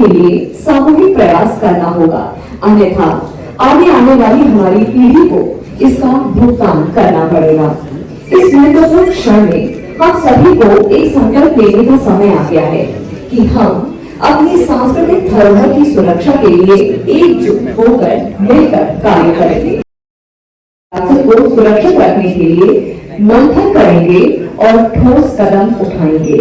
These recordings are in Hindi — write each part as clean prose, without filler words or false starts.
के लिए सामूहिक प्रयास करना होगा, अन्यथा आगे आने वाली हमारी पीढ़ी को इसका भुगतान करना पड़ेगा। इस महत्वपूर्ण क्षण में हम सभी को एक संकल्प लेने का समय आ गया है कि हम अपनी सांस्कृतिक धरोहर की सुरक्षा के लिए एकजुट होकर मिलकर कार्य करेंगे, को सुरक्षित रखने के लिए मंथन करेंगे और ठोस कदम उठाएंगे।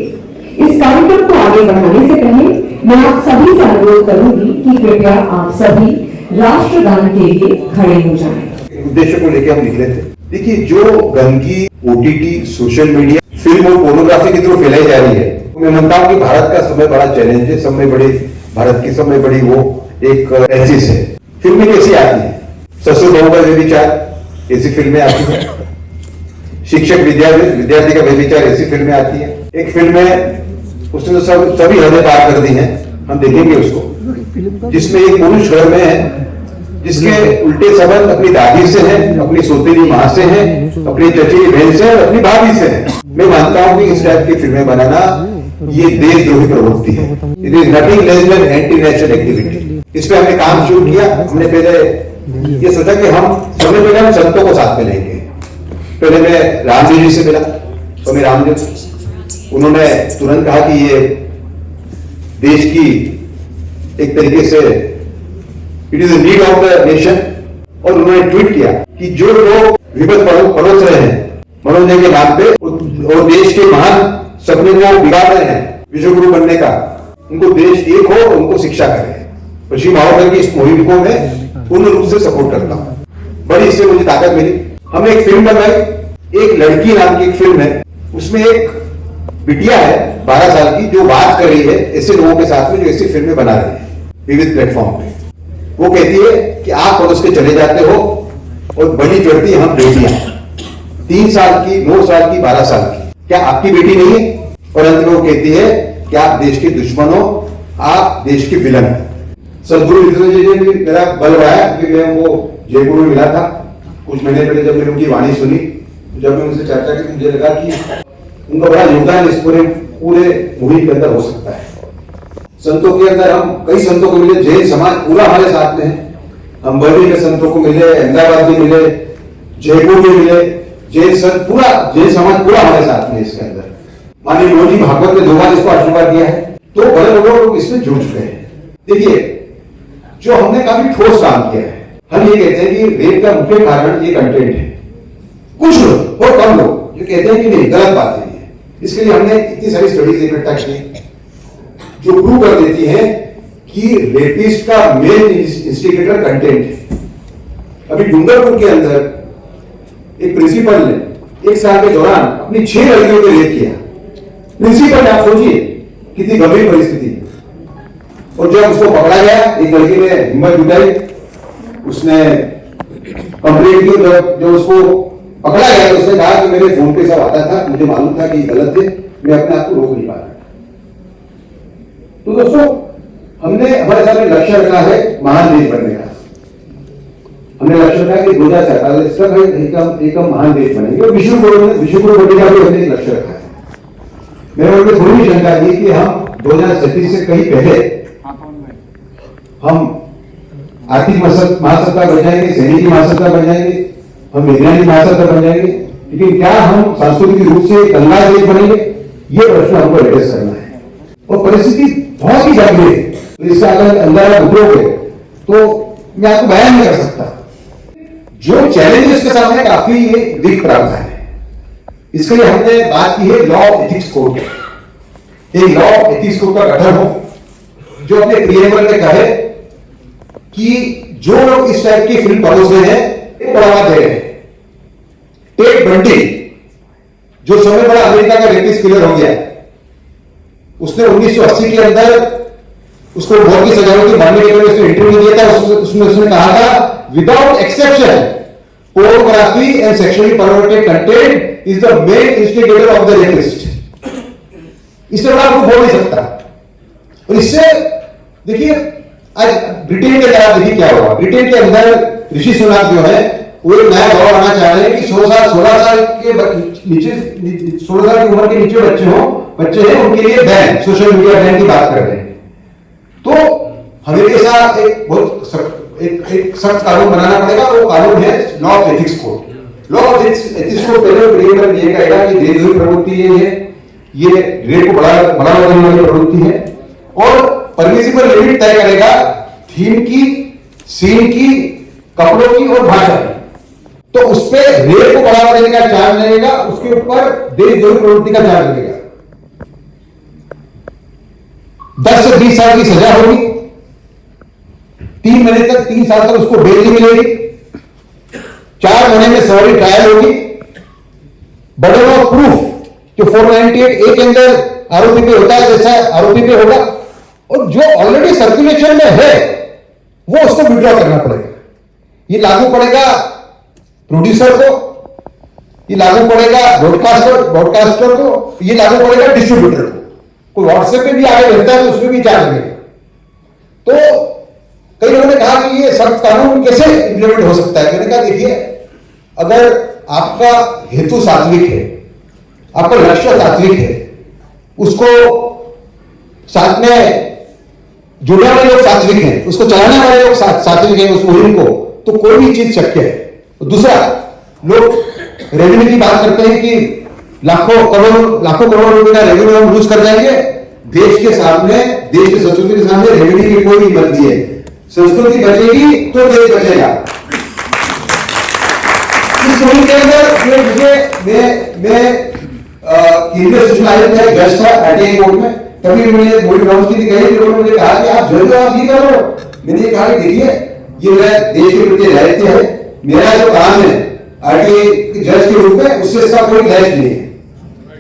इस कार्यक्रम को आगे बढ़ाने से पहले मैं आप सभी से अनुरोध करूंगी कि कृपया आप सभी राष्ट्रगान के लिए खड़े हो जाएं। उद्देश्य को लेकर हम निकले थे। देखिए, जो गंदगी ओटीटी, सोशल मीडिया, फिल्म और पोर्नोग्राफी की तरफ फैलाई जा रही है, मैं मानता हूं कि भारत का सबसे बड़ा चैलेंज है, भारत की सबसे बड़ी वो एक क्राइसिस है। फिल्में कैसी आती है? ससुर बहू का व्यभिचार ऐसी फिल्में आती है, शिक्षक विद्यार्थी का व्यभिचार ऐसी फिल्में आती है। एक फिल्म है, उसने तो सभी हदें पार कर दी हैं, हम देखेंगे उसको, जिसमें एक पुरुष घर में है जिसके उल्टे संबंध अपनी दादी से हैं, अपनी सौतेली माँ से हैं, अपनी चचेरी बहन से और अपनी भाभी से हैं। मैं मानता हूं कि इस टाइप की फिल्में बनाना ये देशद्रोही प्रवृत्ति है। It is nothing less than anti national activity. इस पे हमने काम शुरू किया। हमने पहले ये सोचा कि सबसे पहले हम संतों को साथ में लेंगे। पहले मैं रामजी जी से मिला, स्वामी रामजी, उन्होंने तुरंत कहा कि ये देश की एक तरीके से it is need of the nation, और उन्होंने ट्वीट किया कि जो लोग विपद परोस रहे हैं मनोरंजन के नाम पे और देश के महान सपने को बिगाड़ रहे हैं विश्व गुरु बनने का, उनको देश एक हो और उनको शिक्षा करे। ऋषि मावकर की इस मुहिम को मैं पूर्ण रूप से सपोर्ट करता हूं। बड़ी इससे मुझे ताकत मिली। हमने एक फिल्म बनाई, एक लड़की नाम की एक फिल्म है, उसमें एक बिटिया है 12 साल की जो बात कर रही है ऐसे लोगों के साथ में जो ऐसी फिल्में बना रहे हैं विविध प्लेटफॉर्म पे। वो कहती है कि आप परोस के चले जाते हो और बड़ी चढ़ती हम बेटियां, 3 साल की, 9 साल की, 12 साल की, क्या आपकी बेटी नहीं है? और अंत में वो कहती है कि आप देश के दुश्मन हो, आप देश के विलन हैं। सदगुरु जी ने भी मेरा बल बढ़ाया क्योंकि मैं वो जयपुर में मिला था कुछ महीने पहले। जब मैंने उनकी वाणी सुनी, जब मैं उनसे चर्चा की, मुझे लगा कि उनका बड़ा योगदान इस पूरे मुहिम के अंदर हो सकता है। संतों के अंदर हम कई संतों को मिले, जैन समाज पूरा हमारे साथ में है। हम बर्मी के संतों को मिले, अहमदाबाद में मिले, जयपुर में मिले, जैन समाज पूरा हमारे साथ में इसके अंदर। माननीय मोदी भागवत ने 2 बार इसको आशीर्वाद दिया है, तो बड़े लोग इसमें जुड़ चुके हैं। देखिए, जो हमने काफी ठोस काम किया है। हम ये कहते हैं कि रेप का मुख्य कारण ये कंटेंट है। कुछ लोग, बहुत कम लोग, जो कहते हैं कि नहीं, गलत बात है। इसके लिए हमने इतनी सारी स्टडीज इकट्ठा की जो प्रूव कर देती है कि रेपिस्ट का मेन इंस्टिगेटर कंटेंट है। अभी डूंगरपुर के अंदर एक प्रिंसिपल ने 1 साल के दौरान अपनी 6 लड़कियों को रेप किया। प्रिंसिपल, आप सोचिए कितनी गंभीर परिस्थिति। और जब उसको पकड़ा गया, एक लड़की ने हिम्मत जुटाई, उसने कंप्लेंट की। जब उसको पकड़ा गया तो उसने कहा कि मेरे फोन पे सब आता था, मुझे मालूम था कि गलत है, मैं अपने आप को रोक नहीं पा रहा। तो दोस्तों, हमने हमारे सामने लक्ष्य रखा है महान देश बनने का। हमने लक्ष्य रखा है कि 2047 तक एक महान देश बनेंगे और विश्व गुरु बनने का भी हमने लक्ष्य रखा है। मेरे मन में थोड़ी शंका थी कि हम 2037 से कहीं पहले हम आर्थिक महासत्ता बन जाएंगे, सैनिकी महासत्ता बन जाएंगे, हम वैज्ञानिक महासत्ता बन जाएंगे, लेकिन क्या हम सांस्कृतिक रूप से गंगा देश बनेंगे? ये प्रश्न हमको एड्रेस करना है। और परिस्थिति बहुत ही गंभीर है, तो इसका अगर अंदर आप उतरोगे तो मैं आपको बयान नहीं कर सकता। जो चैलेंजेस के सामने काफी ये दिख प्रावधान है। इसके लिए हमने बात की है लॉ ऑफ एथिक्स कोड। एक लॉ ऑफ एथिक्स कोड का गठन हो जो अपने प्रिएबल में कहे कि जो लोग इस टाइप की फिल्म परोस रहे हैं, एक बढ़ावा दे रहे हैं। टेड बंडी, जो समय बड़ा अमेरिका का रेपिस्ट किलर हो गया, उसने 1980 के अंदर उसको बहुत की सजाओं की मानने के लिए उसने इंटरव्यू दिया था। उसने कहा था, without exception pornography and sexually perverted content is the main instigator of the rapist. इससे बड़ा आपको बोल नहीं सकता। और इससे देखिए, आज ब्रिटेन के जरा देखिए क्या हुआ। ब्रिटेन के अंदर ऋषि सुनाक जो है वो एक नया दौर आना चाह रहे हैं कि 16 साल के नीचे, 16 साल की उम्र के नीचे बच्चे हैं, उनके लिए बैन, सोशल मीडिया बैन की बात कर रहे हैं। तो हमें ऐसा एक सख्त कानून बनाना पड़ेगा। वो कानून है law of ethics code. Law of ethics code पहले ये कहेगा कि देशद्रोही प्रवृत्ति ये रेप को बढ़ावा देने वाली प्रवृत्ति है, और परमिसिबल लिमिट तय करेगा थीम की, सीन की, कपड़ों की और भाषा की। तो उस पर रेप को बढ़ावा देने का चार्ज लगेगा, उसके ऊपर देशद्रोही प्रवृत्ति का चार्ज लगेगा। 10 से 20 साल की सजा होगी, 3 महीने तक, 3 साल तक उसको बेल नहीं मिलेगी, 4 महीने में सॉरी ट्रायल होगी, बर्डन ऑफ प्रूफ जो 498A के अंदर आरोपी पे होता है जैसा आरोपी पे होगा, और जो ऑलरेडी सर्कुलेशन में है वो उसको विड्रॉ करना पड़ेगा। ये लागू पड़ेगा प्रोड्यूसर को, ये लागू पड़ेगा ब्रॉडकास्टर को, ये लागू पड़ेगा डिस्ट्रीब्यूटर को। कोई व्हाट्सएप पे भी आगे रहता है तो उसमें भी चार्ज लगेगा। तो कई लोगों ने कहा कि ये सख्त कानून कैसे इंप्लीमेंट हो सकता है। मैंने कहा देखिए, अगर आपका हेतु सात्विक है, आपका लक्ष्य सात्विक है, उसको साथ में जुड़ने वाले लोग सात्विक हैं, उसको चलाने वाले लोग सात्विक हैं उस मुहिम को, तो कोई भी चीज शक्य है। दूसरा, लोग रेवेन्यू की बात करते हैं कि लाखों करोड़ रुपए का रेवेन्यू हम लूज कर जाएंगे। देश के सामने, देश की संस्कृति के सामने रेवेन्यू की कोई कीमत नहीं है। संस्कृति बचेगी तो देश बचेगा। इस मुहिम के अंदर मैं केंद्रीय सूचना आयोग का जज था आरटीआई कोर्ट में, तभी मैंने बोर्ड काउंस की कही, उन्होंने मुझे कहा कि आप जज आप ये करो। मैंने कहा कि देखिए, ये मेरा देश के प्रति दायित्व है, मेरा जो काम है आरटीआई जज के रूप में, उससे इसका कोई लैस नहीं है।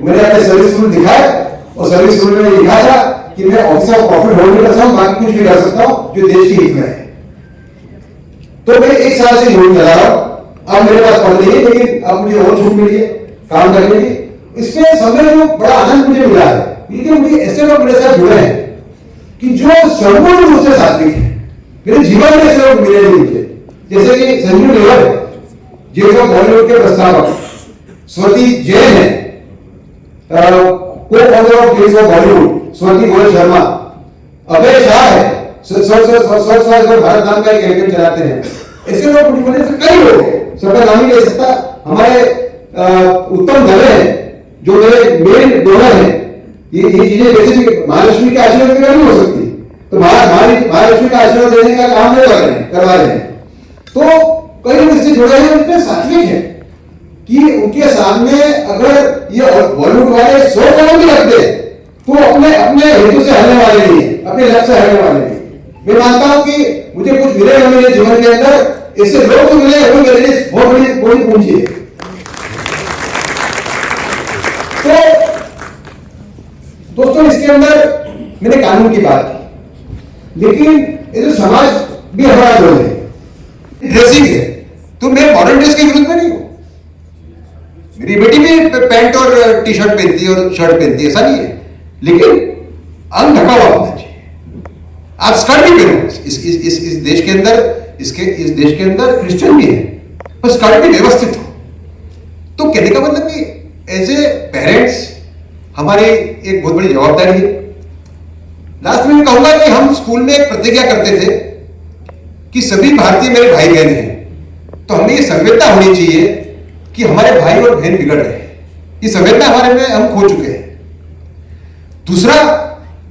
मैंने अपने सर्विस रूल दिखाया, और सर्विस रूल में लिखा था कि मैं ऑफिसर ऑफ प्रॉफिट होल्ड कर सकता हूं, बाकी कुछ भी कर सकता हूं जो देश के हित में है। तो मैं 1 साल से यूनिट चला रहा हूं। अब मेरे पास पढ़ नहीं है, लेकिन अब मुझे और छूट मिली है काम करने की। इसमें समय में बड़ा आनंद मुझे मिला है, क्योंकि मुझे ऐसे लोग मेरे साथ जुड़े हैं कि जो सर्वोच्च रूप से सात्विक है। मेरे जीवन में ऐसे लोग मिले नहीं मुझे, जैसे कि संजू लेवर है, जो बॉलीवुड के प्रस्तावक, स्वती जैन है, co-founder of Games of Bollywood Swati Goyal Sharma, Abhay Shah है, भारत नाम का एक कैंपेन चलाते हैं। ऐसे लोग मुझे से कई लोग हैं, सबका नाम ही ले सकता। हमारे उत्तम दवे हैं जो मेरे मेन डोनर हैं। ये चीजें वैसे महालक्ष्मी के आशीर्वाद के नहीं हो सकती, तो महालक्ष्मी का आशीर्वाद देने का काम नहीं करवा रहे हैं। तो कई लोग इससे जुड़े हैं, उनके सात्विक है कि उनके सामने अगर ये बॉलीवुड वाले 100 करोड़ भी रखते तो अपने हेतु से हटने वाले नहीं है, अपने लक्ष्य से हटने वाले नहीं। मैं मानता हूं कि मुझे कुछ मिलेगा मेरे जीवन के अंदर, ऐसे लोग तो मिले, वो मेरे लिए बहुत बड़ी पूंजी है। तो दोस्तों, इसके अंदर मैंने कानून की बात की, लेकिन ये जो समाज भी हमारा रोल है, ड्रेसिंग है, तो मैं मॉडर्न ड्रेस के विरुद्ध में नहीं हूं। मेरी बेटी भी पैंट और टी शर्ट पहनती है और शर्ट पहनती है, ऐसा नहीं है, लेकिन अंग ढका हुआ होना चाहिए। आप स्कर्ट भी पहनो, इस देश के अंदर इस देश के अंदर क्रिश्चियन भी है, पर स्कर्ट भी व्यवस्थित हो। तो कहने का मतलब कि एज ए पेरेंट्स हमारी एक बहुत बड़ी जवाबदारी है। लास्ट में मैं कहूंगा कि हम स्कूल में एक प्रतिज्ञा करते थे कि सभी भारतीय मेरे भाई बहन हैं, तो हमें ये संवेदना होनी चाहिए कि हमारे भाई और बहन बिगड़ रहे हैं। ये संवेदना हमारे में हम खो चुके हैं। दूसरा,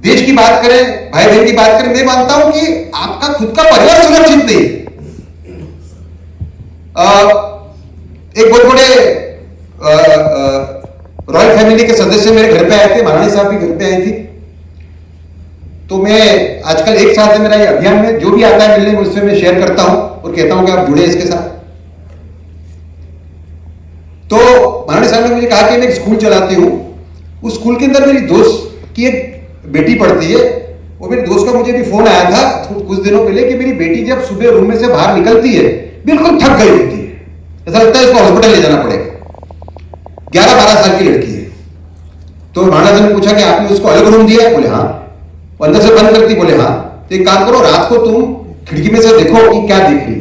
देश की बात करें, भाई बहन की बात करें, मैं मानता हूं कि आपका खुद का परिवार सुरक्षित नहीं। एक बहुत बड़े रॉयल फैमिली के सदस्य मेरे घर पे आए थे, महारानी साहब भी घर पे आई थी। तो मैं आजकल 1 साल से मेरा ये अभियान में जो भी आता है मिलने में, उससे मैं शेयर करता हूं और कहता हूं कि आप जुड़े इसके साथ। तो महारानी साहब ने मुझे कहा कि मैं एक स्कूल चलाती हूं, उस स्कूल के अंदर मेरी दोस्त की एक बेटी पढ़ती है, और मेरे दोस्त का मुझे भी फोन आया था कुछ दिनों पहले कि मेरी बेटी जब सुबह रूम में से बाहर निकलती है बिल्कुल थक गई होती है, ऐसा लगता है इसको हॉस्पिटल ले जाना पड़ेगा। 11-12 साल की लड़की है। तो महाराज ने पूछा कि आपने उसको अलग रूम दिया है? बोले हाँ। अंदर से बंद करती? बोले हाँ। तो एक काम करो, रात को तुम खिड़की में से देखो कि क्या दिख रही है।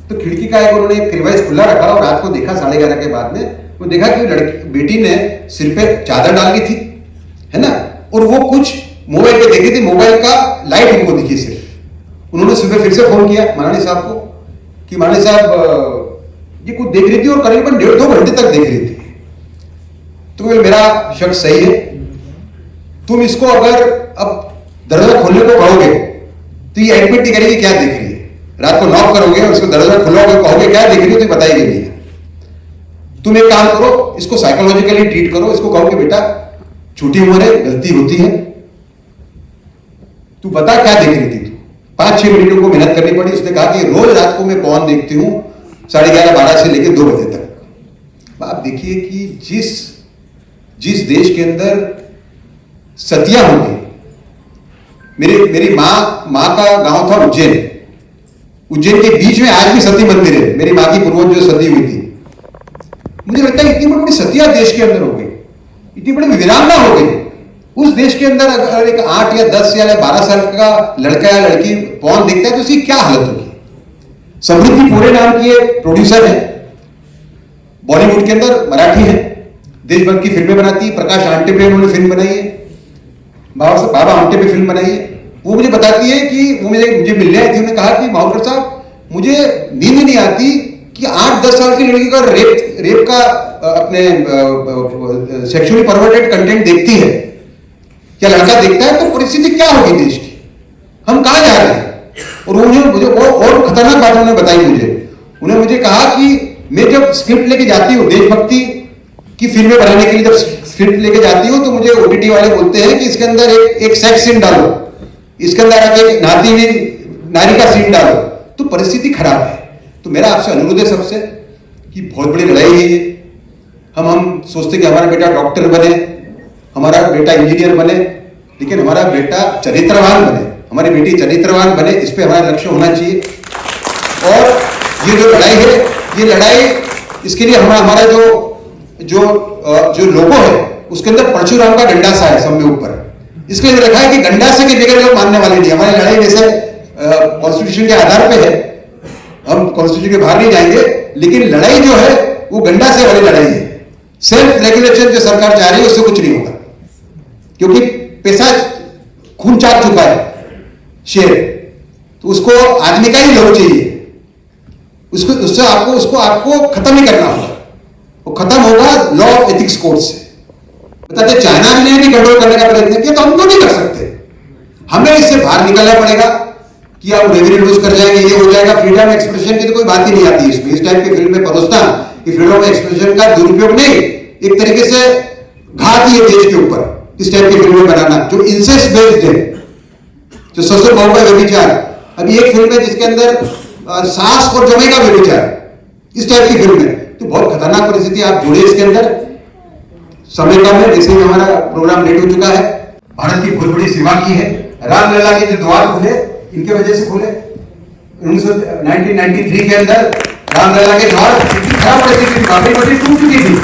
तो खिड़की का एक उन्होंने एक रिवाइज खुला रखा और रात को देखा 11:30 के बाद में, वो देखा कि लड़की बेटी ने सिर पे चादर डाल दी थी, है ना, और वो कुछ मोबाइल पे देखी थी, मोबाइल का लाइट उनको दिखी सिर्फ। उन्होंने सुबह फिर से फोन किया माननीय साहब को कि माननीय साहब ये कुछ देख रही थी और करीबन 1.5-2 घंटे तक देख रही थी। तो मेरा शक सही है, तुम इसको अगर अब दरवाजा खोलने को कहोगे तो ये एडमिट नहीं करेगी क्या देख रही है। रात को नॉक करोगे और उसको दरवाजा खोलोगे, कहोगे क्या देख रही हो, तो बताएगी नहीं। तुम एक काम करो, इसको साइकोलॉजिकली ट्रीट करो, इसको कहो कि बेटा छोटी उम्र है, गलती होती है, तू बता क्या देख रही थी तू। 5-6 मिनट उनको मेहनत करनी पड़ी। उसने कहा कि रोज रात को मैं पॉर्न देखती हूं 11:30-12 से लेकर 2 बजे तक। आप देखिए कि जिस देश के अंदर सतियां होंगी, मेरी माँ का गांव था उज्जैन के बीच में आज भी सती मंदिर है। मेरी माँ की पूर्वज जो सती हुई थी, मुझे लगता है इतनी बड़ी सतियां देश के अंदर हो गई, इतनी बड़ी विरामना हो गई। उस देश के अंदर अगर एक 8 या 10 या 12 साल का लड़का या लड़की पॉर्न देखता है तो उसकी क्या हालत होगी। समृद्धि पूरे नाम की प्रोड्यूसर है, बॉलीवुड के अंदर मराठी है, देश भर की फिल्में बनाती है। प्रकाश आमटे पे उन्होंने फिल्म बनाई है, बाबा आमटे पे फिल्म बनाई है। वो मुझे बताती है कि वो मुझे मिलने आई थी, उन्होंने कहा कि माहौकर साहब मुझे नींद नहीं आती कि 8-10 साल की लड़की का रेप का अपने सेक्सुअली परवर्टेड कंटेंट देखती है या लड़का देखता है तो परिस्थिति क्या होगी देश की, हम कहां जा रहे हैं। और उन्होंने मुझे और खतरनाक बात उन्होंने बताई उन्होंने मुझे कहा कि मैं जब स्क्रिप्ट लेके जाती हूँ देशभक्ति की फिल्में बनाने के लिए, जब स्क्रिप्ट लेके जाती हूँ तो मुझे ओटीटी वाले बोलते हैं कि इसके अंदर एक सेक्स सीन डालो, इसके अंदर आके एक नहाती हुई नारी का सीन डालो, तो परिस्थिति खराब है। तो मेरा आपसे अनुरोध है सबसे कि बहुत बड़ी लड़ाई है ये। हम सोचते कि हमारा बेटा डॉक्टर बने, हमारा बेटा इंजीनियर बने, लेकिन हमारा बेटा चरित्रवान बने, हमारी बेटी चरित्रवान बने, इस पे हमारा लक्ष्य होना चाहिए। और ये जो लड़ाई है, ये लड़ाई इसके लिए हमारा जो लोगो है उसके अंदर परशुराम का गंडासा है सब में ऊपर, इसके लिए रखा है कि गंडासे के बगैर लोग मानने वाले नहीं। हमारी लड़ाई वैसे कॉन्स्टिट्यूशन के आधार पे है, हम कॉन्स्टिट्यूशन के बाहर नहीं जाएंगे, लेकिन लड़ाई जो है वो गंडासे वाली लड़ाई है। सेल्फ रेगुलेशन जो सरकार चाह रही है उससे कुछ नहीं होगा, क्योंकि पैसा खून चाट चुका है शेर, तो उसको आदमी का ही लोग चाहिए, उसको आपको खत्म ही करना होगा। वो खत्म होगा लॉ ऑफ एथिक्स कोड से। बताते चाइना ने भी कंट्रोल करने का प्रयत्न किया, तो हम क्यों नहीं कर सकते। हमें इससे बाहर निकलना पड़ेगा कि आप रेवेन्यू लूज कर जाएंगे, ये हो जाएगा। फ्रीडम एक्सप्रेशन की तो कोई बात ही नहीं आती इसमें। इस टाइप की फिल्म में परोसना कि फ्रीडम एक्सप्रेशन का दुरुपयोग नहीं, एक तरीके से घात ही है देश के ऊपर इस टाइप की फिल्में बनाना जो इंसेस्ट बेस्ड है, जो ससुर बहू का व्यभिचार। अभी एक फिल्म है जिसके अंदर सास और जमाई का व्यभिचार, इस टाइप की फिल्म है। तो बहुत खतरनाक परिस्थिति आप जोड़े इसके अंदर। समय कम है, जैसे ही हमारा प्रोग्राम लेट हो चुका है। भारत की बहुत बड़ी सेवा की है। रामलला के जो द्वार खुले इनके वजह से खुले। 1993 के अंदर रामलला के द्वार खराब परिस्थिति, बाबरी मस्जिद टूट चुकी थी,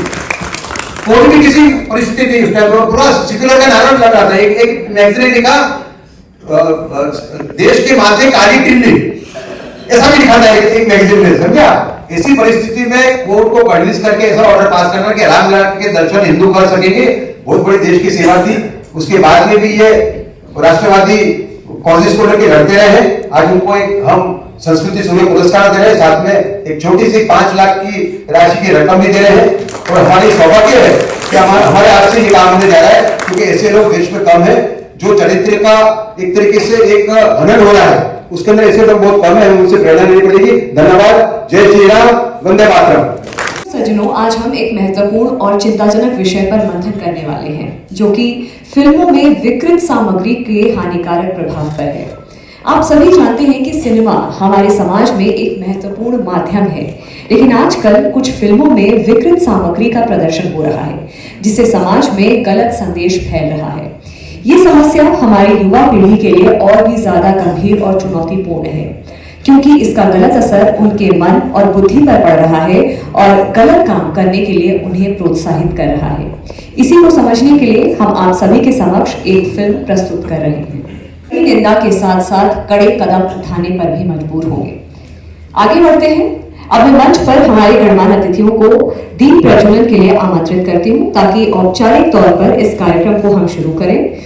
कोई भी किसी परिस्थिति नहीं, उस टाइम पूरा सेक्युलर का नारा लगा था। एक मैगजीन ने लिखा देश के माथे काली टिल्ली, ऐसा भी लिखा था एक मैगजीन में, समझा। ऐसी परिस्थिति में कोर्ट को कन्विंस करके ऐसा ऑर्डर पास करना कि रामलला के दर्शन हिंदू कर सकेंगे, बहुत बड़ी देश की सेवा थी। उसके बाद में भी ये राष्ट्रवादी कॉलेज को लेकर लड़ते रहे हैं। आज उनको एक हम संस्कृति सूर्य पुरस्कार दे रहे हैं, साथ में एक छोटी सी 5 लाख की राशि की रकम भी दे रहे हैं। और हमारी सौभाग्य है कि हमारे हाथ से ये काम होने जा रहा है, क्योंकि ऐसे लोग देश में कम है जो चरित्र का एक तरीके से एक हनन हो रहा है, उसके अंदर ऐसे लोग बहुत कम है, उनसे प्रेरणा लेनी पड़ेगी। धन्यवाद। जय श्री राम, वंदे मातरम। सज्जनों, आज हम एक महत्वपूर्ण और चिंताजनक विषय पर मंथन करने वाले हैं, जो कि फिल्मों में विकृत सामग्री के हानिकारक प्रभाव पर है। आप सभी जानते हैं कि सिनेमा हमारे समाज में एक महत्वपूर्ण माध्यम है, लेकिन आजकल कुछ फिल्मों में विकृत सामग्री का प्रदर्शन हो रहा है, जिससे समाज में गलत संदेश फैल रहा है। ये समस्या हमारी युवा पीढ़ी के लिए और भी ज्यादा गंभीर और चुनौतीपूर्ण है, क्योंकि इसका गलत असर उनके मन और बुद्धि पर पड़ रहा है और गलत काम करने के लिए उन्हें प्रोत्साहित कर रहा है। इसी को समझने के लिए हम आप सभी के समक्ष एक फिल्म प्रस्तुत कर रहे हैं। निंदा के साथ साथ कड़े कदम उठाने पर भी मजबूर होंगे। आगे बढ़ते हैं। अब मैं मंच पर हमारे गणमान्य अतिथियों को दीप प्रज्वलन के लिए आमंत्रित करती हूँ, ताकि औपचारिक तौर पर इस कार्यक्रम को हम शुरू करें।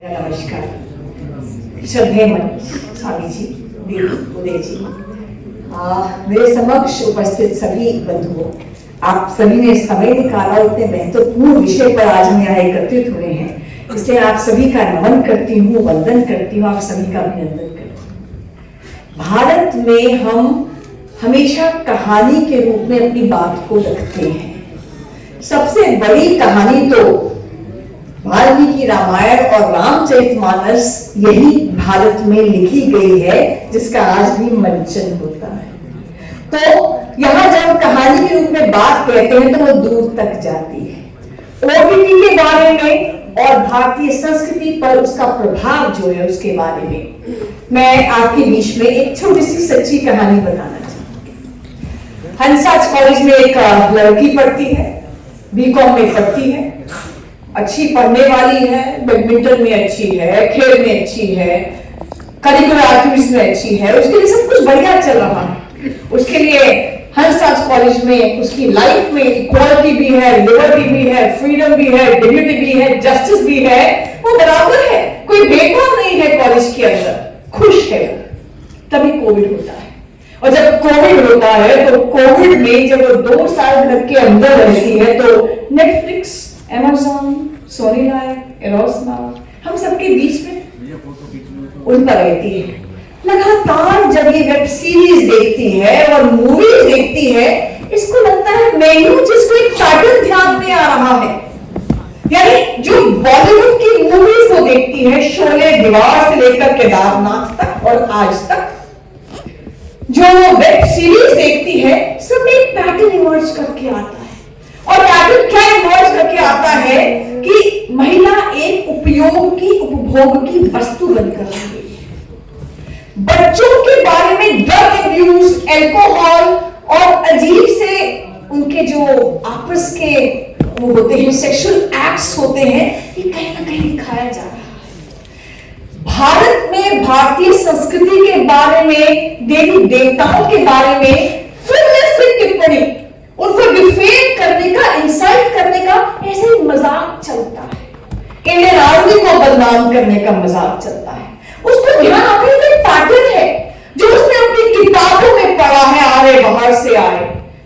नमस्कार, श्रद्धेय स्वामी जी, उदय जी, मेरे समक्ष उपस्थित सभी बंधुओं, आप सभी ने समय निकाला, उतने महत्वपूर्ण विषय पर आज हम यहाँ एकत्रित हुए हैं, इसलिए आप सभी का नमन करती हूँ, वंदन करती हूँ, आप सभी का अभिनंदन करती हूँ। भारत में हम हमेशा कहानी के रूप में अपनी बात को रखते हैं। सबसे बड़ी कहानी तो वाल्मीकि रामायण और रामचरितमानस यही भारत में लिखी गई है, जिसका आज भी मंचन होता है। तो यहाँ जब कहानी के रूप में बात कहते हैं तो वो दूर तक जाती है। ओटीटी के बारे में और भारतीय संस्कृति पर उसका प्रभाव जो है उसके बारे में मैं आपके बीच में एक छोटी सी सच्ची कहानी बताना चाहूंगी। हंसाज कॉलेज में एक लड़की पढ़ती है, बीकॉम में पढ़ती है, अच्छी पढ़ने वाली है, बैडमिंटन में अच्छी है, खेल में अच्छी है, करिकुलर एक्टिविटीज में अच्छी है, उसके लिए सब कुछ बढ़िया चल रहा है। उसके लिए हंसराज कॉलेज में उसकी लाइफ में इक्वालिटी भी है, लिबर्टी भी है, फ्रीडम भी है, डिग्निटी भी है, जस्टिस भी है, वो बराबर है, कोई भेदभाव नहीं है कॉलेज के अंदर, खुश है। तभी कोविड होता है, और जब कोविड होता है तो कोविड में जब वो 2 साल घर के अंदर रहती है तो Netflix, Amazon, Sony LIV, Eros Now, हम सबके बीच में उल्टा रहती है। लगातार जब ये वेब सीरीज देखती है और मूवीज देखती है, इसको लगता है मेन्यू जिसको एक पैटर्न ध्यान में आ रहा है। यानी जो बॉलीवुड की मूवीज वो देखती है, शोले, दीवार से लेकर केदारनाथ तक और आज तक, जो वेब सीरीज देखती है, सब में एक पैटर्न इमर्ज करके आता है। और पैटर्न क्या इमर्ज करके आता है कि महिला एक उपयोग की, उपभोग की वस्तु बनकर रही है। बच्चों के बारे में ड्रग अब्यूज, अल्कोहल और अजीब से उनके जो आपस के वो होते हैं, सेक्सुअल एक्ट्स होते हैं, ये कहीं ना कहीं दिखाया जा रहा है। भारत में भारतीय संस्कृति के बारे में, देवी देवताओं के बारे में फिर टिप्पणी, उनको डिफेम करने का, इंसल्ट करने का ऐसे ही मजाक चलता है। इंडियन आर्मी को बदनाम करने का मजाक चलता है। उसको ध्यान आता है कि पैटर्न है जो उसने अपनी किताबों में पढ़ा है, आरे बाहर से आए,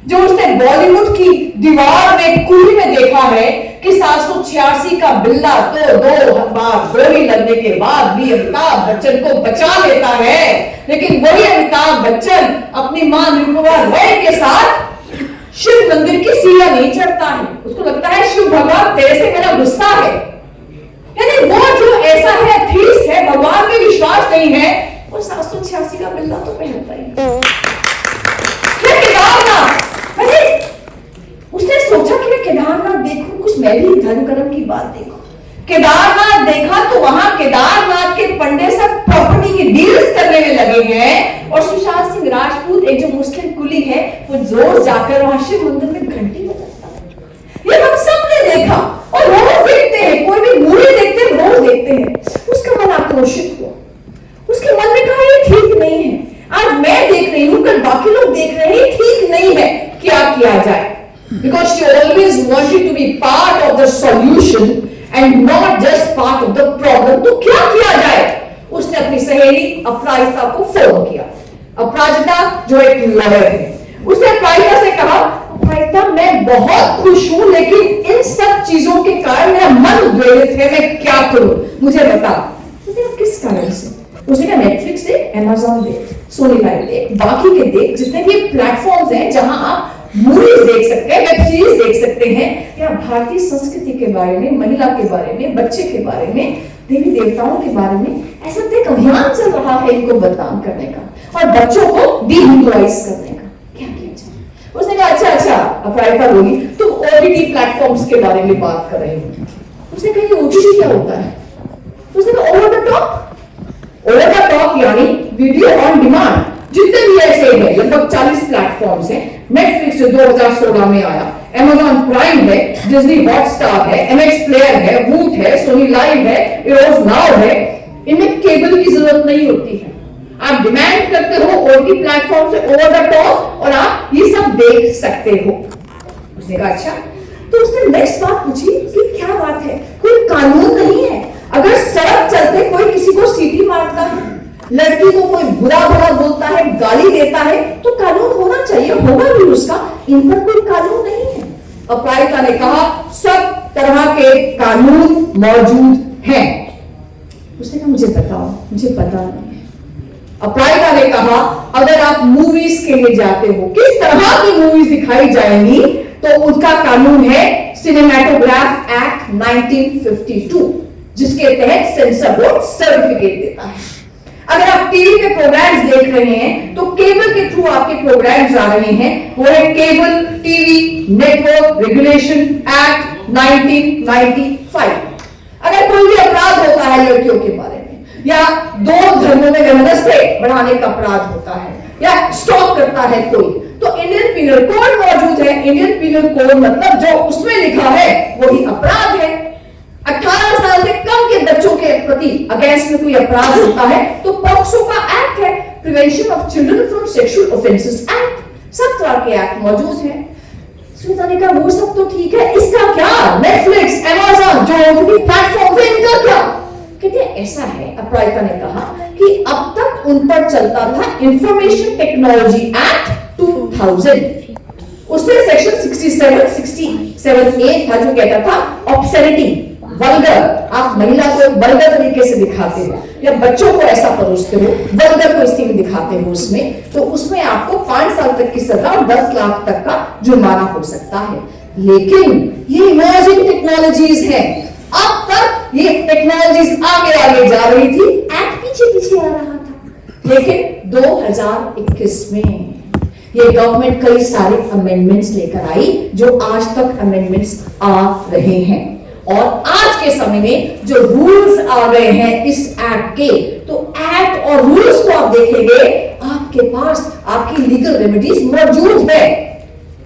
जो उसने बॉलीवुड की दीवार में, कुली में देखा है कि 786 का बिल्ला तो 2 बार गोली लगने के बाद भी अमिताभ बच्चन को बचा लेता है, लेकिन वही अमिताभ बच्चन अपनी मां निरुपमा रॉय के साथ शिव मंदिर की सीढ़ियां नहीं चढ़ता है। उसको लगता है शिव भगवान तेरे से मेरा गुस्सा है। यानी वो जो ऐसा है, एथीस्ट है, भगवान में विश्वास नहीं है, वो 786 का बिल्ला तो पहनता ही। केदारनाथ, उसने सोचा कि मैं केदारनाथ देखूं, कुछ मैं भी धर्म कर्म की बात देखूं। केदारनाथ देखा तो वहां केदारनाथ के पंडे सब प्रॉपर्टी की डील्स करने में लगे हैं, और सुशांत सिंह राजपूत, एक जो मुस्लिम कुली है, वो जोर जाकर वहां शिव मंदिर में घंटी बजाता है। ये हम सब ने देखा और रोज देखते हैं, कोई भी मूवी देखते हैं, रोज देखते हैं। उसका मन आक्रोशित हुआ, उसके मन में कहा ये ठीक नहीं है। आज मैं देख रही हूं, कल बाकी लोग देख रहे हैं, ठीक नहीं है, क्या किया जाए? Because she always wanted to be part of the solution and not just part of the problem. तो क्या किया जाए? उसने अपनी सहेली अपराजिता को फोन किया। अपराजिता जो एक लॉयर है, उसने अपराजिता से कहा, अपराजिता मैं बहुत खुश हूं, लेकिन इन सब चीजों के कारण मेरा मन उद्वेलित है, मैं क्या करूं, मुझे बता। उसने कहा किस कारण से? उसने कहा नेटफ्लिक्स देख, अमेज़न देख, सोनी लाइव देख, बाकी के देख, जितने भी प्लेटफॉर्म्स हैं जहां आप मूवीज देख सकते हैं, वेब सीरीज देख सकते हैं, या भारतीय संस्कृति के बारे में, महिला के बारे में, बच्चे के बारे में, देवी देवताओं के बारे में ऐसा एक अभियान चल रहा है इनको बदनाम करने का और बच्चों को डिहिंदुआइज करने का। क्या किया जाए? उसने कहा अच्छा, अपराजिता बोली तुम ओटीटी प्लेटफॉर्म्स के बारे में बात कर रहे हो। उसने कहा ओटीटी क्या होता है? उसने कहा ओवर द टॉप यानी वीडियो ऑन डिमांड। जितने भी ऐसे हैं, लगभग 40 प्लेटफॉर्म्स हैं। नेटफ्लिक्स जो 2016 में आया, Amazon प्राइम है, डिज्नी हॉटस्टार है, MX प्लेयर है, वूट है, सोनी लाइव है, एरोस नाउ है। इनमें केबल की जरूरत नहीं होती है, आप डिमांड करते हो ओटीटी प्लेटफॉर्म से ओवर द टॉप और आप ये सब देख सकते हो। उसने कहा अच्छा, तो उसने नेक्स्ट बात पूछी कि क्या बात है, कोई कानून नहीं है? अगर सड़क चलते कोई किसी को सीटी मारता है, लड़की को कोई बुरा भला बोलता है, गाली देता है, तो कानून होना चाहिए, होगा भी उसका। इन पर कोई कानून नहीं है। अपराजिता ने कहा सब तरह के कानून मौजूद हैं। उसने कहा मुझे बताओ, मुझे पता नहीं है। अपराजिता ने कहा अगर आप मूवीज के लिए जाते हो, किस तरह की मूवीज दिखाई जाएंगी, तो उसका कानून है सिनेमेटोग्राफ एक्ट 1952, जिसके तहत सेंसर बोर्ड सर्टिफिकेट देता है। अगर आप टीवी पे प्रोग्राम्स देख रहे हैं तो केबल के थ्रू आपके प्रोग्राम्स आ रहे हैं, वो है cable TV network regulation act 1995। अगर कोई भी अपराध होता है लड़कियों के बारे में, या दो धर्मों में वैमनस्य बढ़ाने का अपराध होता है, या स्टॉप करता है कोई, तो इंडियन पीनल कोड मौजूद है। इंडियन पीनल कोड मतलब जो उसमें लिखा है वही अपराध है। 18 साल से कम के बच्चों के प्रति अगेंस्ट में कोई अपराध होता है तो पॉक्सो का एक्ट है, prevention of children from sexual offences act. सब तरह के एक्ट मौजूद हैं। सुनीता ने कहा वो सब तो ठीक है, इसका क्या? नेटफ्लिक्स, अमेज़न जो ओटीटी प्लेटफॉर्म है, इनका क्या? कहते हैं ऐसा है, अपराजिता ने कहा कि अब तक उन पर चलता था इंफॉर्मेशन टेक्नोलॉजी एक्ट 2000। उसमें सेक्शन 67A था जो कहता था ऑब्सेनिटी, वल्गर, आप महिला को वल्गर तरीके से दिखाते हो या बच्चों को ऐसा परोसते हो, वल्गर को सीन दिखाते हो उसमें, तो उसमें आपको 5 साल तक की सजा और 10 लाख तक का जुर्माना हो सकता है। लेकिन ये इमर्जिंग टेक्नोलॉजीज हैं। अब तक ये टेक्नोलॉजीज आगे आगे जा रही थी, एक्ट पीछे पीछे आ रहा था। लेकिन 2021 में ये गवर्नमेंट कई सारे अमेंडमेंट्स लेकर आई जो आज तक अमेंडमेंट्स आ रहे हैं। और आज के समय में जो रूल्स आ गए हैं इस एक्ट के, तो एक्ट और रूल्स को आप देखेंगे, आपके पास आपकी लीगल रेमेडीज मौजूद है।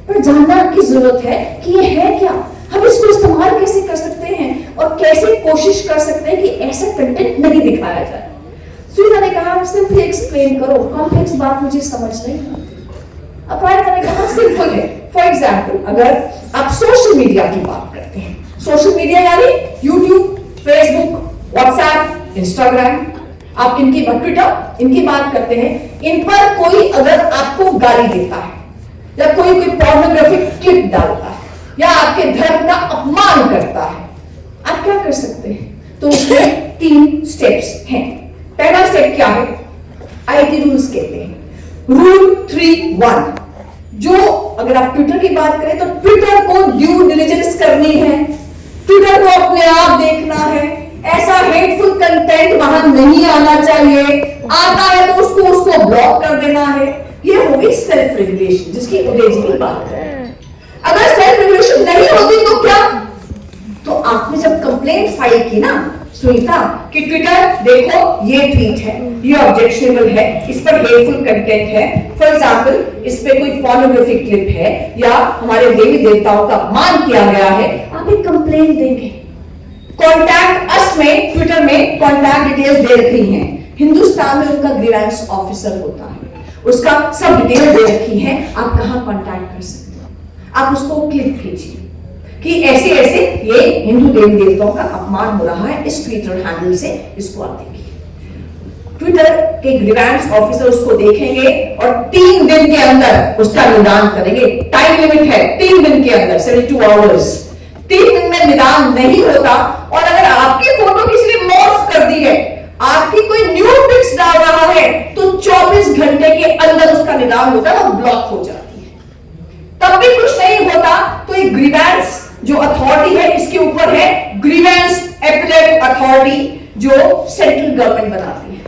पर जानना की जरूरत है कि ये है क्या, हम इसको इस्तेमाल कैसे कर सकते हैं और कैसे कोशिश कर सकते हैं कि ऐसा कंटेंट नहीं दिखाया जाए। सुनीता ने कहा सिंपली एक्सप्लेन करो, कॉम्प्लेक्स बात मुझे समझ नहीं आती। अपराजिता ने कहा सिंपल है। फॉर एग्जाम्पल अगर आप सोशल मीडिया की बात करते हैं, सोशल मीडिया यानी यूट्यूब, फेसबुक, व्हाट्सएप, इंस्टाग्राम, आप इनकी ट्विटर, इनकी बात करते हैं, इन पर कोई अगर आपको गाली देता है या कोई पोर्नोग्राफिक क्लिप डालता है या आपके धर्म का अपमान करता है, आप क्या कर सकते हैं? तो उसमें 3 स्टेप्स हैं। पहला स्टेप क्या है? आईटी रूल्स कहते हैं। रूल 3.1, जो अगर आप ट्विटर की बात करें तो ट्विटर को ड्यू डिलिजेंस करनी है, ट्विटर को अपने आप देखना है, ऐसा हेटफुल कंटेंट वहां नहीं आना चाहिए, आता है तो उसको ब्लॉक कर देना है। ये होगी सेल्फ रेगुलेशन, जिसकी उदय जी की बात है। अगर सेल्फ रेगुलेशन नहीं होती तो क्या? तो आपने जब कंप्लेंट फाइल की ना सुनीता कि ट्विटर देखो ये ट्वीट है, ये ऑब्जेक्शनेबल है, इस पर हेटफुल कंटेंट है, फॉर एग्जांपल इस पे कोई पोर्नोग्राफिक क्लिप है या हमारे देवी देवताओं का अपमान किया गया है, आप एक कंप्लेंट देंगे। कॉन्टैक्ट अस में ट्विटर में कॉन्टैक्ट डिटेल्स दे रखी हैं। हिंदुस्तान में उनका ग्रीवेंस ऑफिसर होता है, उसका सब डिटेल दे रखी है, आप कहां कॉन्टैक्ट कर सकते हो। आप उसको क्लिक कीजिए कि ऐसे ऐसे ये हिंदू देवी देवताओं का अपमान हो रहा है इस ट्विटर हैंडल से, इसको आप देखिए। ट्विटर के ग्रीवेंस ऑफिसर उसको देखेंगे और 3 दिन के अंदर उसका निदान करेंगे। टाइम लिमिट है 3 दिन के अंदर, 72 आवर्स। 3 दिन में निदान नहीं होता और अगर आपकी फोटो किसी ने मॉर्फ कर दी है, आपकी कोई न्यू पिक्स डाल रहा है, तो 24 घंटे के अंदर उसका निदान होता है और ब्लॉक हो जाती है। तब भी कुछ नहीं होता तो एक ग्रीवेंस जो अथॉरिटी है इसके ऊपर है ग्रीवेंस एपेलेट अथॉरिटी, जो सेंट्रल गवर्नमेंट बनाती है।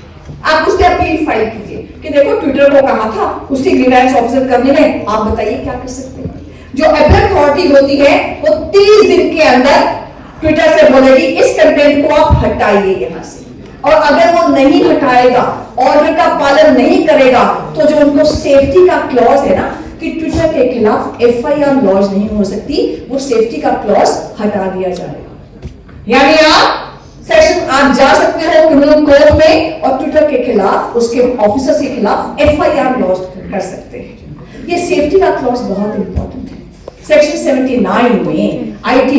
आप उसके अपील फाइल कीजिए कि देखो ट्विटर को कहा था उसकी ग्रीवेंस ऑफिसर करने में, आप बताइए क्या कर सकते हैं। जो एपेलेट अथॉरिटी होती है वो 30 दिन के अंदर ट्विटर से बोलेगी इस कंटेंट को आप हटाइए यहां से, और अगर वो नहीं हटाएगा, ऑर्डर का पालन नहीं करेगा, तो जो उनको सेफ्टी का क्लॉज है ना कि ट्विटर के खिलाफ एफआईआर लॉन्च नहीं हो सकती, वो सेफ्टी का क्लॉज हटा दिया जाएगा। यानी आप जा सकते हो क्रिमिनल कोर्ट में और ट्विटर के खिलाफ, उसके ऑफिसर्स के खिलाफ एफआईआर लॉन्च कर सकते हैं। ये सेफ्टी का क्लॉज बहुत इंपॉर्टेंट है। सेक्शन 79 में आईटी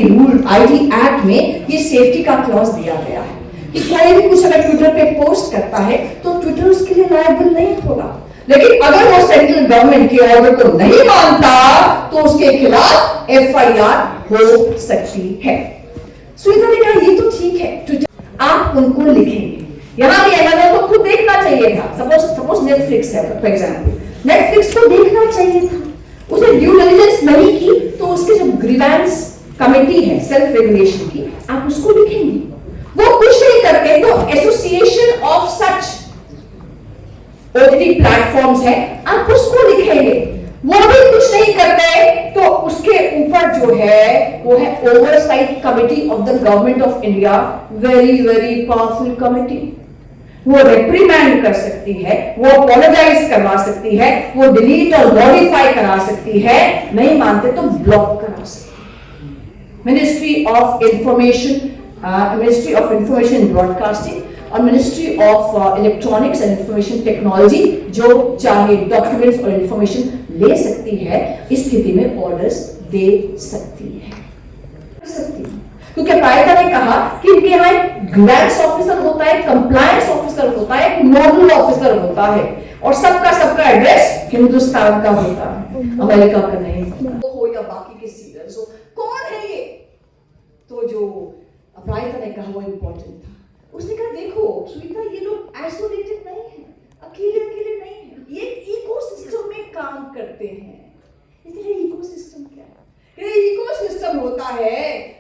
एक्ट में ये सेफ्टी का क्लॉज दिया गया है कि कोई भी कुछ अगर ट्विटर पे पोस्ट करता है तो ट्विटर उसके लिए लायबल नहीं होगा, लेकिन अगर वो सेंट्रल गवर्नमेंट के ऑर्डर को नहीं मानता तो उसके खिलाफ एफआईआर हो सकती है। सुनीता ने कहा ये तो ठीक है, ट्विटर आप उनको लिखेंगे, यहाँ भी एमेजॉन को खुद देखना चाहिए था। सपोज नेटफ्लिक्स है फॉर एग्जाम्पल, नेटफ्लिक्स को देखना चाहिए था, उसने ड्यू डिलिजेंस नहीं की तो उसके जो ग्रीवेंस कमेटी है सेल्फ रेगुलेशन की, आप उसको लिखेंगे। वो कुछ नहीं करते तो association of such OTT platforms है, आप उसको लिखेंगे। वो भी कुछ नहीं करते तो उसके ऊपर जो है वो है oversight committee of the government of India, very very powerful committee. वो रिप्रीमैंड कर सकती है, वो अपोलोजाइज करवा सकती है, वो डिलीट और मॉडिफाई करा सकती है, नहीं मानते तो ब्लॉक करा सकती है। मिनिस्ट्री ऑफ इंफॉर्मेशन ब्रॉडकास्टिंग और ministry of electronics and information technology जो चाहे डॉक्यूमेंट्स और इंफॉर्मेशन ले सकती है, इस स्थिति में ऑर्डर्स दे सकती है। क्योंकि प्रायता ने कहा कि इनके यहाँ एक ग्रीवेंस ऑफिसर होता है, कंप्लायंस ऑफिसर होता है, एक नोडल ऑफिसर होता है, और सबका एड्रेस हिंदुस्तान का होता है, अमेरिका का नहीं होता। हो या बाकी के सीरियल्स हो, कौन है ये? तो जो प्रायता ने कहा वो इंपॉर्टेंट था। उसने कहा देखो सुनीता, ये लोग आइसोलेटेड नहीं है, अकेले नहीं है, ये इकोसिस्टम में काम करते हैं। इसलिए इकोसिस्टम क्या है? ये इकोसिस्टम होता है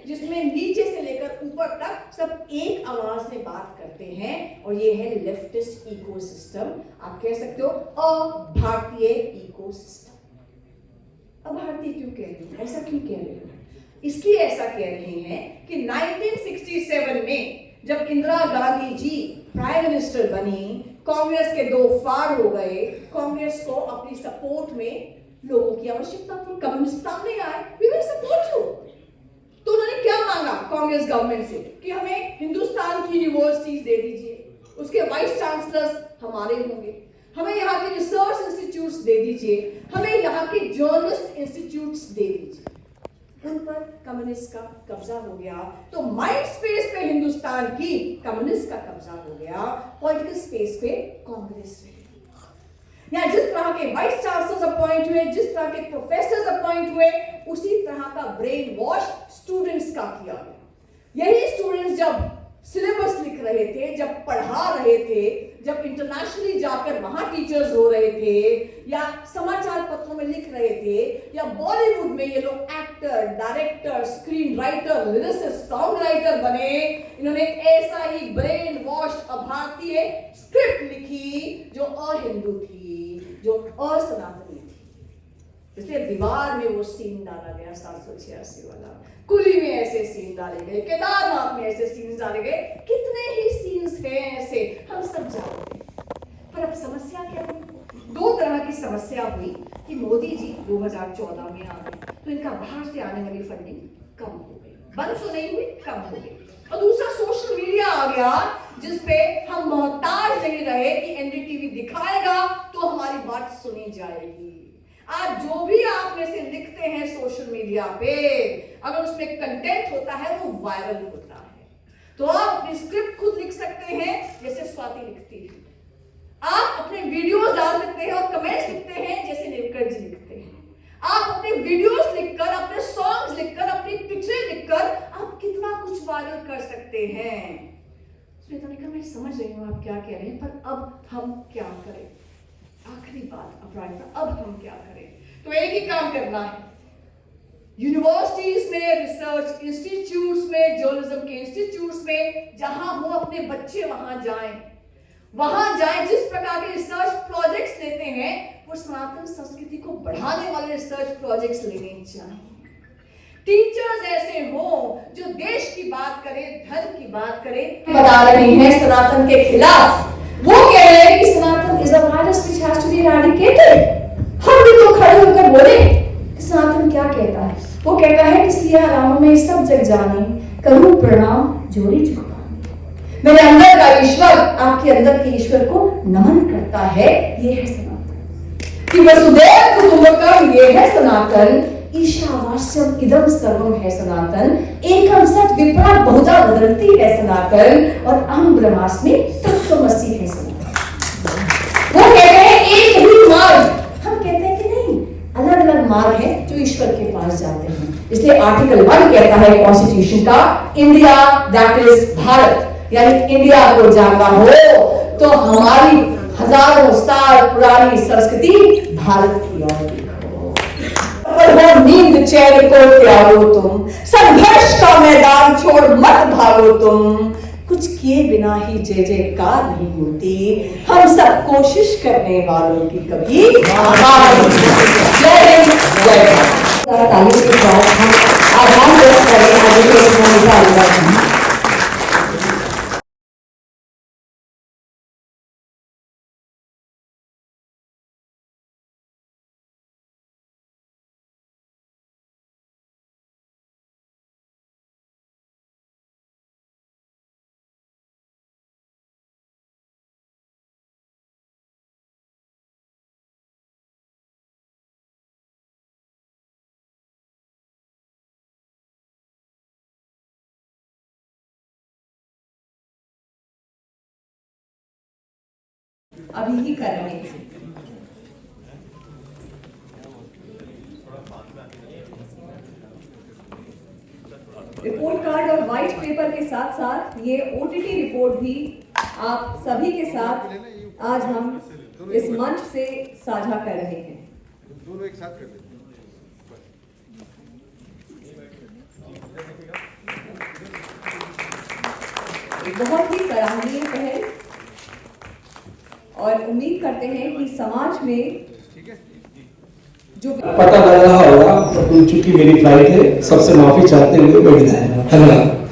जिसमें नीचे से लेकर ऊपर तक सब एक आवाज में बात करते हैं, और ये है लेफ्टिस्ट इकोसिस्टम। आप कह सकते हो अभारतीय इकोसिस्टम। अभारतीय क्यों कह रही हो, ऐसा क्यों कह रहे हो? इसलिए ऐसा कह रहे हैं कि 1967 में जब इंदिरा गांधी जी प्राइम मिनिस्टर बनी, कांग्रेस के दो फाड़ हो गए, कांग्रेस को अपनी सपोर्ट में लोगों की आवश्यकता थी, कम्युनिस्ट सामने आए, वी विल सपोर्ट यू। तो उन्होंने क्या मांगा कांग्रेस गवर्नमेंट से कि हमें हिंदुस्तान की यूनिवर्सिटीज दे दीजिए, उसके वाइस चांसलर्स हमारे होंगे, हमें यहाँ के रिसर्च इंस्टीट्यूट्स दे दीजिए, हमें यहाँ के जर्नलिस्ट इंस्टीट्यूट्स दे दीजिए। उन पर कम्युनिस्ट का कब्जा हो गया, तो माइंड स्पेस पे हिंदुस्तान की कम्युनिस्ट का कब्जा हो गया, पॉलिटिकल स्पेस पे कांग्रेस रही। या जिस तरह के वाइस चांसलर्स अपॉइंट हुए, जिस तरह के प्रोफेसर्स अपॉइंट हुए, उसी तरह का ब्रेन वॉश स्टूडेंट्स का किया गया। यही स्टूडेंट्स जब सिलेबस लिख रहे थे, जब पढ़ा रहे थे, जब इंटरनेशनली जाकर वहां टीचर्स हो रहे थे, या समाचार पत्रों में लिख रहे थे, या बॉलीवुड में ये लोग actor, director, screen writer, lyricist, song writer बने, इन्होंने ऐसा ही ब्रेन वॉश अभारतीय स्क्रिप्ट लिखी जो अहिंदू थी, जो असनातनी थी। इसलिए दीवार में वो सीन डाला गया 786 वाला, कुली में ऐसे सीन डाले गए, केदारनाथ में ऐसे सीन डाले गए, कितने ही सीन्स हैं ऐसे, हम सब जानते हैं। पर अब समस्या क्या हुई? दो तरह की समस्या हुई कि मोदी जी 2014 में आ गए तो इनका बाहर से आने वाली फंडिंग कम हो गई, बंद तो नहीं हुई, कम हो गई। और दूसरा सोशल मीडिया आ गया जिसपे हम मोहताज नहीं रहे कि एनडीटीवी दिखाएगा तो हमारी बात सुनी जाएगी। आज जो भी आप में से लिखते हैं सोशल मीडिया पे, अगर उसमें कंटेंट होता है वो वायरल होता है। तो आप अपनी स्क्रिप्ट खुद लिख सकते हैं जैसे स्वाति लिखती है, आप अपने वीडियोस डाल सकते हैं और कमेंट्स लिखते हैं जैसे नेवकर जी लिखते हैं, आप अपने वीडियोस लिखकर, अपने सॉन्ग्स लिखकर, अपनी पिक्चर लिखकर आप कितना कुछ वायरल कर सकते हैं। श्वेता ने कहा मैं समझ रही हूँ आप क्या कह रहे हैं, पर अब हम क्या करें? आखिरी बात अपराजिता, अब हम क्या करें? तो एक ही काम करना है, यूनिवर्सिटीज में, रिसर्च इंस्टीट्यूट्स में, जर्नलिज्म के इंस्टीट्यूट्स में, जहां हो अपने बच्चे वहां जाएं, जिस प्रकार के रिसर्च प्रोजेक्ट्स लेते हैं वो सनातन संस्कृति को बढ़ाने वाले रिसर्च प्रोजेक्ट्स लेने चाहिए। टीचर्स ऐसे हो जो देश की बात करें, धर्म की बात करें, बता रहे हैं सनातन के खिलाफ। वो कह रहे हैं कि Sanatan is a virus which has to be eradicated. हम भी तो खड़े होकर बोले कि सनातन क्या कहता है। वो कहता है कि सिया राम में सब जग जाने, करूं प्रणाम जोड़ी झुकाने। मेरे अंदर का ईश्वर आपके अंदर के ईश्वर को नमन करता है, ये है सनातन। कि वसुदेव कुटुंबकम, ये है सनातन, ईशावास्यम इदम सर्वम है सनातन, एकम सत विप्रा बहुधा वदंती है सनातन, और अहम ब्रह्मास्मि तत्त्वमसि है सनातन। वो कहते हैं एक ही मार्ग, हम कहते हैं कि नहीं, अलग अलग मार्ग है जो ईश्वर के पास जाते हैं। इसलिए आर्टिकल 1 कहता है कॉन्स्टिट्यूशन का, इंडिया दैट इज भारत, यानी इंडिया को जानना हो तो हमारी हजारों साल पुरानी संस्कृति भारत की ओर देखो। वो नींद चैन को त्यागो तुम, संघर्ष का मैदान छोड़ मत भागो तुम, कुछ किए बिना ही जय जयकार नहीं होती, हम सब कोशिश करने वालों की कभी हार नहीं होती। जय हिंद, जय भारत। ताली के साथ हम आभार व्यक्त करें आगे के भूमिका। अभी ही कर रहे हैं। रिपोर्ट कार्ड और व्हाइट पेपर के साथ साथ ये ओटीटी रिपोर्ट भी आप सभी के साथ आज हम इस मंच से साझा कर रहे हैं। दोनों एक साथ कर लेते हैं। बहुत ही सराहनीय पहल, और उम्मीद करते हैं कि समाज में जो पता लग रहा होगा, चूंकि मेरी फ्लाइट है, सबसे माफी चाहते हुए मैं विदा। धन्यवाद।